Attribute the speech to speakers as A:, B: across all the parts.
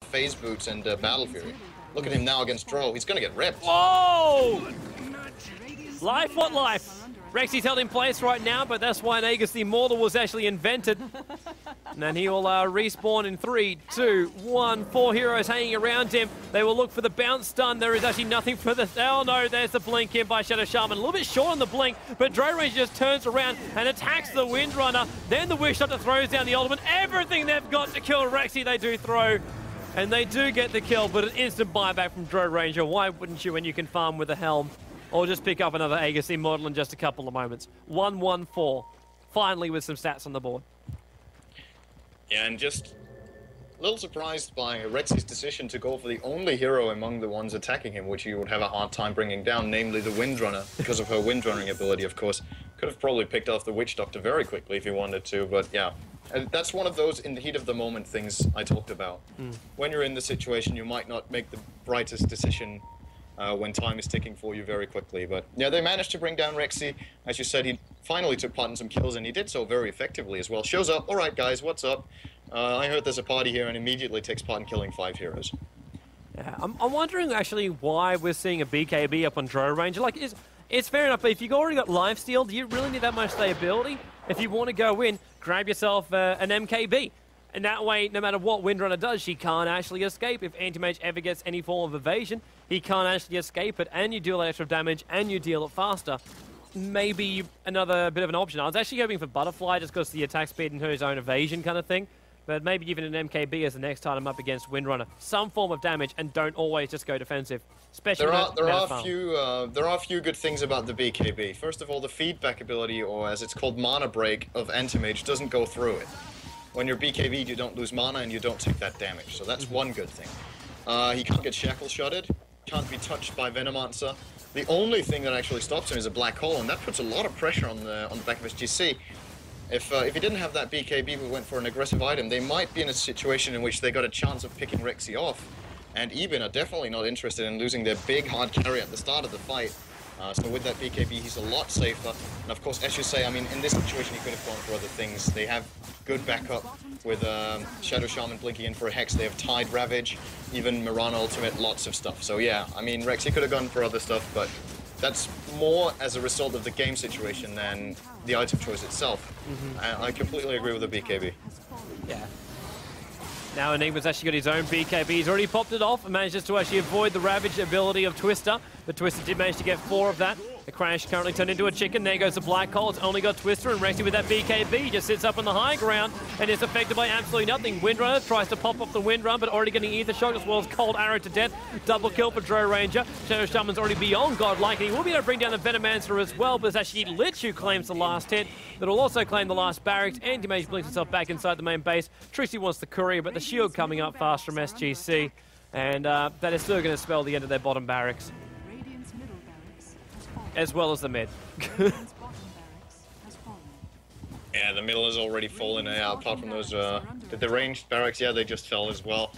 A: phase boots and Battle Fury. Look at him now against Dro. He's going to get ripped.
B: Whoa! Life, what life? Rexy's held in place right now, but that's why Aegis the Immortal was actually invented. And then he will respawn in 3, 2, 1. 4 heroes hanging around him. They will look for the bounce stun. There is actually nothing for the... Oh no, there's the blink in by Shadow Shaman. A little bit short on the blink, but Drone Ranger just turns around and attacks the Windrunner. Then the Wish Doctor throws down the ultimate. Everything they've got to kill Rexy, they do throw. And they do get the kill, but an instant buyback from Drone Ranger. Why wouldn't you when you can farm with a Helm? Or just pick up another Aegis Immortal in just a couple of moments. 1-1-4. Finally with some stats on the board.
A: Yeah, and just a little surprised by Rexy's decision to go for the only hero among the ones attacking him, which he would have a hard time bringing down, namely the Windrunner, because of her Windrunning ability, of course. Could have probably picked off the Witch Doctor very quickly if he wanted to, but yeah. And that's one of those in the heat of the moment things I talked about. When you're in the situation, you might not make the brightest decision when time is ticking for you very quickly. But yeah, they managed to bring down Rexy. As you said, he finally took part in some kills, and he did so very effectively as well. Shows up, all right guys, what's up? I heard there's a party here, and immediately takes part in killing 5 heroes.
B: Yeah, I'm wondering actually why we're seeing a BKB up on Drone Ranger. Like, it's fair enough, but if you've already got lifesteal, do you really need that much stability? If you want to go in, grab yourself an MKB. And that way, no matter what Windrunner does, she can't actually escape. If Anti-Mage ever gets any form of evasion, he can't actually escape it, and you deal extra damage, and you deal it faster. Maybe another bit of an option. I was actually hoping for Butterfly, just because the attack speed and her own evasion kind of thing. But maybe even an MKB as the next time I'm up against Windrunner. Some form of damage, and don't always just go defensive. Especially
A: there are a few good things about the BKB. First of all, the feedback ability, or as it's called, mana break of Anti-Mage doesn't go through it. When you're BKB'd, you don't lose mana and you don't take that damage, so that's one good thing. He can't get shackle shotted, can't be touched by Venomancer. The only thing that actually stops him is a black hole, and that puts a lot of pressure on the back of SGC. If he didn't have that BKB but went for an aggressive item, they might be in a situation in which they got a chance of picking Rexy off. And EBin are definitely not interested in losing their big hard carry at the start of the fight. So with that BKB, he's a lot safer. And of course, as you say, I mean, in this situation, he could have gone for other things. They have good backup with Shadow Shaman blinking in for a Hex. They have Tide Ravage, even Mirana Ultimate, lots of stuff. So yeah, I mean, Rexy could have gone for other stuff, but that's more as a result of the game situation than the item choice itself. I completely agree with the BKB.
B: Yeah. Now Enigma's actually got his own BKB. He's already popped it off and manages to actually avoid the Ravage ability of Twister. But Twister did manage to get 4 of that. The Crash currently turned into a chicken. There goes the Black Hole. It's only got Twister, and Rexy with that BKB just sits up on the high ground and is affected by absolutely nothing. Windrunner tries to pop off the Windrunner, but already getting Ether Shock as well as Cold Arrow to death. Double kill for Drone Ranger. Shadow Shaman's already beyond godlike, and he will be able to bring down the Venomancer as well, but it's actually Lich who claims the last hit. That'll also claim the last barracks. Anti-Mage blinks himself back inside the main base. Trixie wants the courier, but the shield coming up fast from SGC, and that is still going to spell the end of their bottom barracks. As well as the mid.
A: Yeah, the middle has already fallen, apart from those, the ranged barracks, yeah, they just fell as well.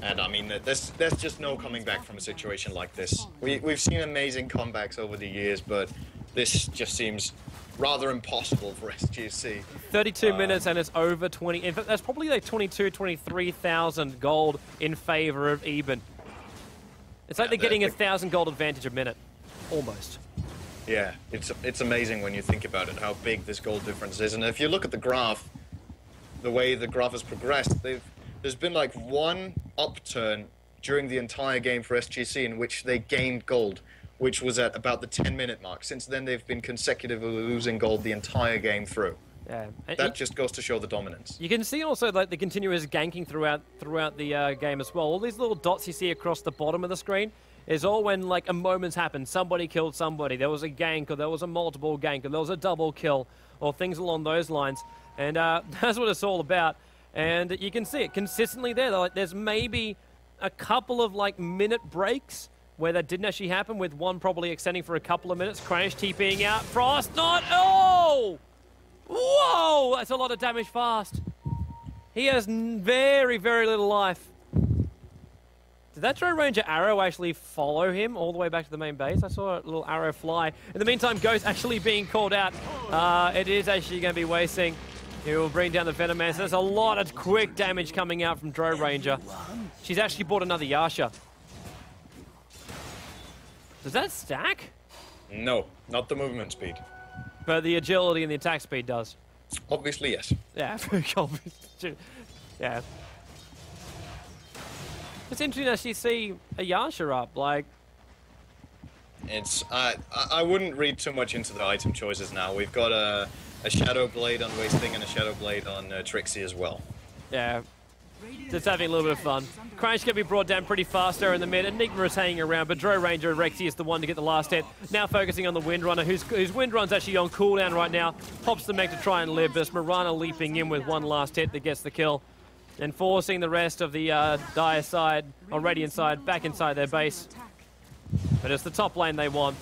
A: And I mean, there's just no coming back from a situation like this. We've seen amazing comebacks over the years, but this just seems rather impossible for SGC.
B: 32 minutes and it's over 20. In fact, that's probably like 23,000 gold in favor of EBin. It's like they're getting 1,000 gold advantage a minute. Almost.
A: Yeah, it's amazing when you think about it, how big this gold difference is. And if you look at the graph, the way the graph has progressed, there's been like one upturn during the entire game for SGC in which they gained gold, which was at about the 10-minute mark. Since then, they've been consecutively losing gold the entire game through. Yeah, that just goes to show the dominance.
B: You can see also like the continuous ganking throughout the game as well. All these little dots you see across the bottom of the screen is all when like a moment's happened. Somebody killed somebody. There was a gank, or there was a multiple gank, or there was a double kill, or things along those lines. And that's what it's all about. And you can see it consistently there. Like, there's maybe a couple of like minute breaks where that didn't actually happen, with one probably extending for a couple of minutes. Crash TPing out. Frost not. Oh! Whoa! That's a lot of damage fast. He has very, very little life. Did that Drone Ranger arrow actually follow him all the way back to the main base? I saw a little arrow fly. In the meantime, Ghost actually being called out. It is actually going to be wasting He will bring down the Venomancer. There's a lot of quick damage coming out from Dro Ranger. She's actually bought another Yasha. Does that stack?
A: No, not the movement speed.
B: But the agility and the attack speed does.
A: Obviously, yes.
B: Yeah, yeah. It's interesting to actually see a Yasha up, like...
A: It's, I wouldn't read too much into the item choices now. We've got a Shadow Blade on Wasting and a Shadow Blade on Trixie as well.
B: Yeah. Just having a little bit of fun. Crash can be brought down pretty fast there in the mid. Enigma is hanging around, but Dro Ranger and Rexy is the one to get the last hit. Now focusing on the Windrunner, whose Windrun's actually on cooldown right now. Pops the mech to try and live, but Mirana leaping in with one last hit that gets the kill. And forcing the rest of the Dire side, or Radiant side, back inside their base. But it's the top lane they want.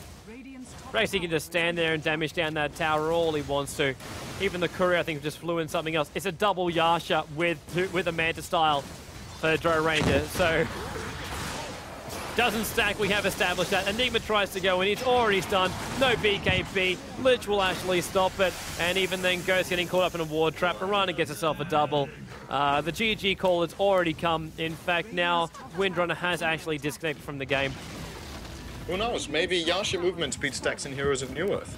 B: Rexy can just stand there and damage down that tower all he wants to. Even the courier, I think, just flew in something else. It's a double Yasha with a Manta style for Dro Ranger. So, doesn't stack, we have established that. Enigma tries to go in, it's already stunned. No BKB. Lich will actually stop it. And even then, Ghost getting caught up in a ward trap. Mirana gets herself a double. The GG call has already come. In fact, now Windrunner has actually disconnected from the game.
A: Who knows? Maybe Yasha movement speed stacks in Heroes of New Earth.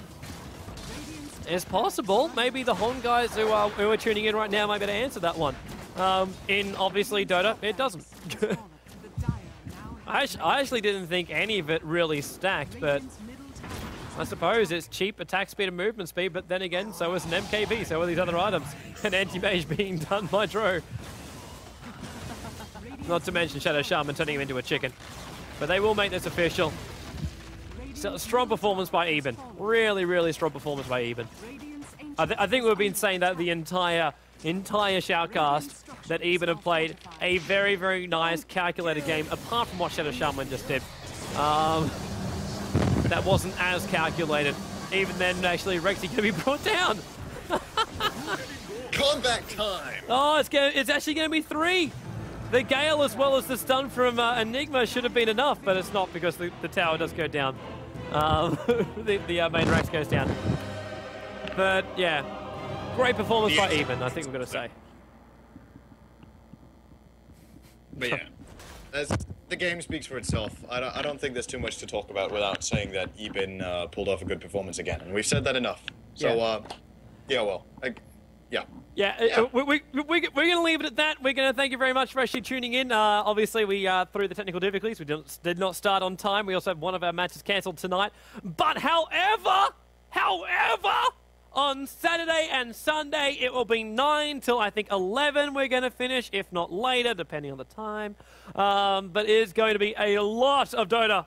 B: It's possible. Maybe the Hon guys who are tuning in right now might be able to answer that one. In, obviously, Dota, it doesn't. I actually didn't think any of it really stacked, but I suppose it's cheap attack speed and movement speed, but then again, so is an MKB, so are these other items. An anti-mage being done by Dro. Not to mention Shadow Shaman turning him into a chicken. But they will make this official. So, strong performance by EBin. Really, really strong performance by EBin. I think we've been saying that the entire shoutcast, that EBin have played a very, very nice calculated game, apart from what Shadow Shaman just did. That wasn't as calculated. Even then, actually, Rexy can be brought down.
A: Comeback time!
B: Oh, it's actually going to be 3. The Gale as well as the stun from Enigma should have been enough, but it's not because the tower does go down. The main Rex goes down. But yeah, great performance by EBin, I think we're going to say.
A: But yeah, the game speaks for itself. I don't think there's too much to talk about without saying that EBin pulled off a good performance again, and we've said that enough. So, yeah.
B: We're going to leave it at that. We're going to thank you very much for actually tuning in. Obviously, we through the technical difficulties. We did not start on time. We also have one of our matches cancelled tonight. But however, on Saturday and Sunday, it will be 9 till I think 11 we're going to finish, if not later, depending on the time. But it is going to be a lot of Dota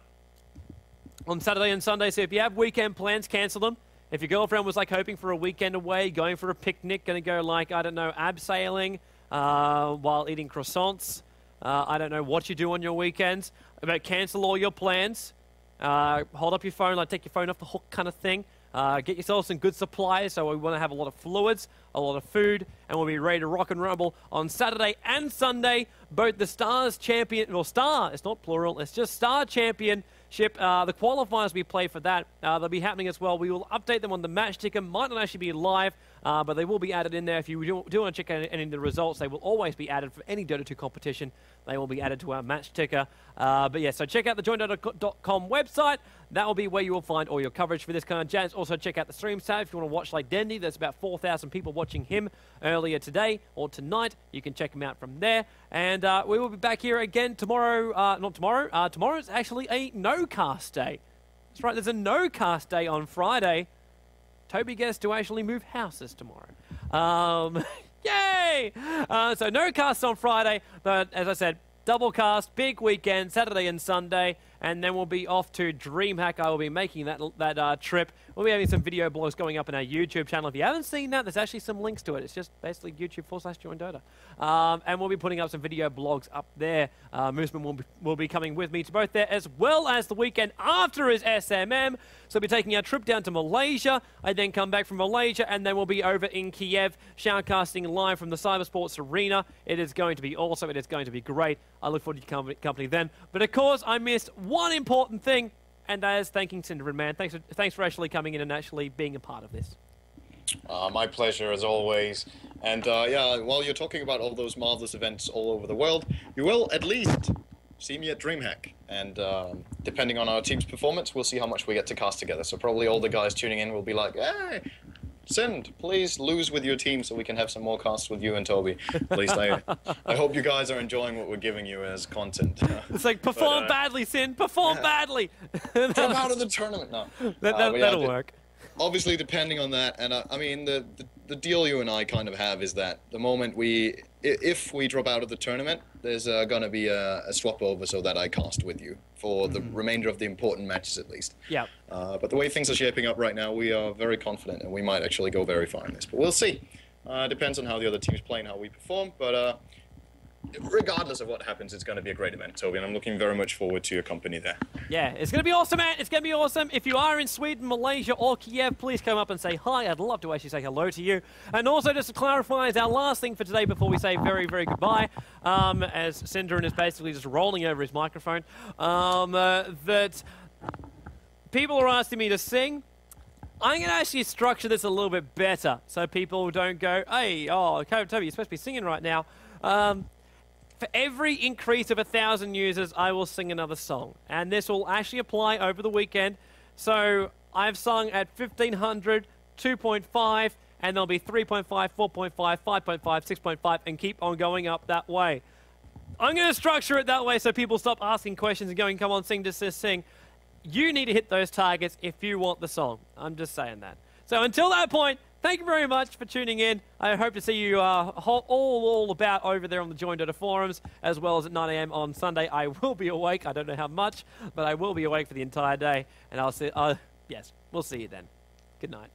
B: on Saturday and Sunday. So if you have weekend plans, cancel them. If your girlfriend was like hoping for a weekend away, going for a picnic, going to go like, I don't know, abseiling while eating croissants. I don't know what you do on your weekends. But cancel all your plans. Hold up your phone, like take your phone off the hook kind of thing. Get yourself some good supplies. So we want to have a lot of fluids, a lot of food, and we'll be ready to rock and rumble on Saturday and Sunday. Both the Stars Champion, well, Star, it's not plural, it's just Star Championship. The qualifiers we play for that, they'll be happening as well. We will update them on the match ticker. Might not actually be live, but they will be added in there. If you do want to check out any of the results, they will always be added for any Dota 2 competition. They will be added to our match ticker. But yeah, so check out the joindota.com website. That will be where you will find all your coverage for this kind of jazz. Also check out the streams tab if you want to watch like Dendy. There's about 4,000 people watching him earlier today or tonight. You can check him out from there. And we will be back here again tomorrow. Not tomorrow. Tomorrow is actually a no-cast day. That's right, there's a no-cast day on Friday. Toby gets to actually move houses tomorrow. Yay! So no cast on Friday, but as I said, double cast, big weekend, Saturday and Sunday, and then we'll be off to DreamHack. I will be making that trip. We'll be having some video blogs going up on our YouTube channel. If you haven't seen that, there's actually some links to it. It's just basically YouTube/JoinDota. And we'll be putting up some video blogs up there. Mooseman will be coming with me to both there, as well as the weekend after is SMM. So we'll be taking our trip down to Malaysia. I then come back from Malaysia, and then we'll be over in Kiev, shoutcasting live from the Cybersports Arena. It is going to be awesome. It is going to be great. I look forward to your company then. But of course, I missed one important thing, and that is thanking Cinderin Man. Thanks for actually coming in and actually being a part of this.
A: My pleasure, as always. And yeah, while you're talking about all those marvelous events all over the world, you will at least see me at DreamHack. And depending on our team's performance, we'll see how much we get to cast together. So probably all the guys tuning in will be like, hey, Sind, please lose with your team so we can have some more casts with you and Toby. At least I hope you guys are enjoying what we're giving you as content.
B: It's like, perform badly, Sind, perform badly.
A: Drop out of the tournament. No.
B: That'll work.
A: Obviously, depending on that, and I mean, the deal you and I kind of have is that the moment if we drop out of the tournament, there's gonna be a swap over so that I cast with you for the remainder of the important matches at least.
B: Yeah.
A: But the way things are shaping up right now, we are very confident, and we might actually go very far in this. But we'll see. Depends on how the other teams play and how we perform. But regardless of what happens, it's going to be a great event, Toby, and I'm looking very much forward to your company there.
B: Yeah, it's going to be awesome, man. It's going to be awesome. If you are in Sweden, Malaysia, or Kiev, please come up and say hi. I'd love to actually say hello to you. And also, just to clarify, as our last thing for today before we say very, very goodbye, as Syndron is basically just rolling over his microphone, that people are asking me to sing. I'm going to actually structure this a little bit better so people don't go, hey, oh, Toby, you're supposed to be singing right now. For every increase of 1,000 users, I will sing another song. And this will actually apply over the weekend. So I've sung at 1,500, 2.5, and there'll be 3.5, 4.5, 5.5, 6.5, and keep on going up that way. I'm going to structure it that way so people stop asking questions and going, come on, sing, just sing. You need to hit those targets if you want the song. I'm just saying that. So until that point, thank you very much for tuning in. I hope to see you all about over there on the Join Dota forums, as well as at 9 AM on Sunday. I will be awake. I don't know how much, but I will be awake for the entire day. And I'll see. Yes, we'll see you then. Good night.